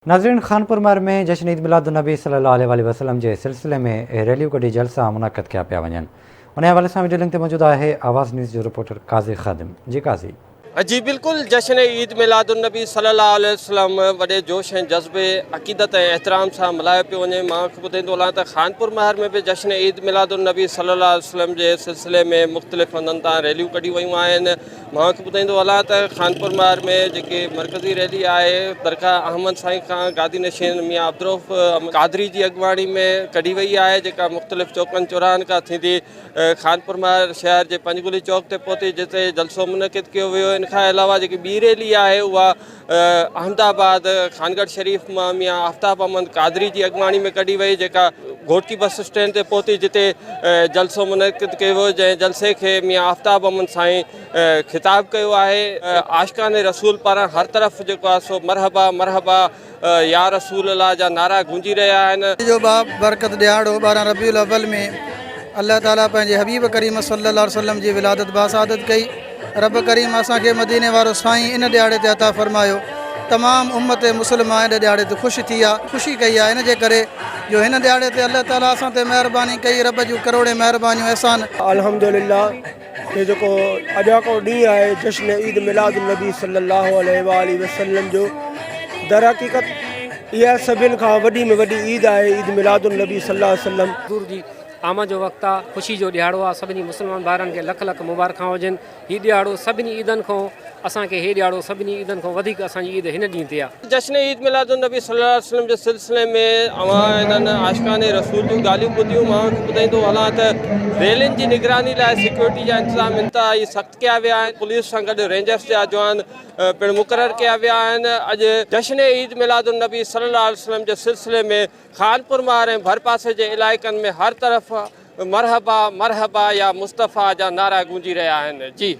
नाज़रीन, खानपुर मर में जश्न ईद मिलादुन्नबी सल्लल्लाहु अलैहि वसल्लम के सिलसिले में रैलियों कड़ी जलसा मुनक़द कया पिया वञनि। उन हवाले से वीडियो लिंक ते मौजूद है आवाज़ न्यूज़ जो रिपोर्टर काज़ी ख़ादिम। जी काज़ी जी बिल्कुल, जश्न ईद मिलादुन्नबी सल्लल्लाहु अलैहि वसल्लम वॾे जोश ऐं जज़्बे अक़ीदत ऐं एहतराम सां मल्हायो पियो वञे। मां ॿुधाईंदो हलां त खानपुर महर में भी जश्न ईद मिलादुन्नबी सल्लल्लाहु अलैहि वसल्लम के सिलसिले में मुख़्तलिफ़ हंधनि तां रैलियूं कढी वयूं आहिनि। मां ॿुधाईंदो हलां त खानपुर महर में जेकी मरकज़ी रैली आहे दरगाह अहमद साईं खां गादी नशीन मियाँ अब्दुरऊफ़ क़ादरी जी अॻुवाणी में कढी वई आहे, जेका मुख़्तलिफ़ चौकनि चौराहनि खां थींदी खानपुर महर शहर के पंजगुली चौक ते पहुती, जिते जलसो मुनक़िद कियो वियो। इन खां अलावा जेकी ॿी रैली आहे उहा अहमदाबाद खानगढ़ शरीफ मां मियाँ आफ्ताब अहमद क़ादरी जी अॻुवाणी में कढी वई, जेका घोटकी बस स्टैंड ते पहुती, जिते जलसो मुनक़िद कयो वियो। जंहिं जलसे खे मियाँ आफ्ताब अहमद साईं ख़िताब कयो आहे। आशिक़ाने रसूल पारां हर तरफ़ जेको आहे सो मरहबा मरहबा या रसूल अल्लाह जा नारा गूंजी रहिया आहिनि। जो बाब बरकत ॾियारो 12 रबीउल अव्वल में अल्लाह ताला पंहिंजे हबीब करीम सल्लल्लाहु अलैहि वसल्लम जी विलादत बासादत कई। रब करीम असांखे मदीने वारो साईं इन ॾियारे ते अता फरमायो। तमाम उम्मत मुसलमान इन ॾियारे ते ख़ुशि थी आहे, ख़ुशी कई आहे इन जे करे जो हिन ॾियारे ते अल्लाह ताला असां ते महिरबानी कई। रब जूं करोड़े महिरबानियूं एहसान। अल्हम्दुलिल्लाह ये जो अॼोको ॾींहुं आहे जश्न ईद मिलादुन्नबी सल्लल्लाहु अलैहि वसल्लम जो दर हक़ीक़त इहा सभिनि खां वॾी में वॾी ईद आहे। ईद मिलादुन्नबी सल्लल्लाहु अलैहि वसल्लम हज़ूर जी आमद जो वक़्तु आहे, ख़ुशी जो ॾियारो आहे। सभिनी मुस्लमान भाइरनि खे लख लख मुबारकां हुजनि। हीउ ॾियारो सभिनी ईदनि खां असांखे हीउ ॾियारो सभिनी ईदनि खां वधीक असांजी ईद हिन ॾींहं ते आहे। जश्न ईद मिलादुन्नबी सल्लल्लाहु अलैहि वसल्लम के सिलसिले में इन्हनि आशिक़ाने रसूल जूं ॻाल्हियूं ॿुधियूं। मां ॿुधाईंदो हलां त रैलियुनि जी निगरानी लाइ सिक्योरिटी जा इंतज़ाम इंतहाई सख़्तु कया विया आहिनि। पुलिस सां गॾु रेंजर्स जा जवान पिणु मुक़ररु कया विया आहिनि। अॼु जश्न ईद मिलादुन्नबी सल्लल्लाहु अलैहि वसल्लम जे सिलसिले में खानपुर महर ऐं भरपासे जे इलाइक़नि में हर तरफ़ मरहबा मरहबा या मुस्तफ़ा जा नारा गूंजी रहिया आहिनि। जी।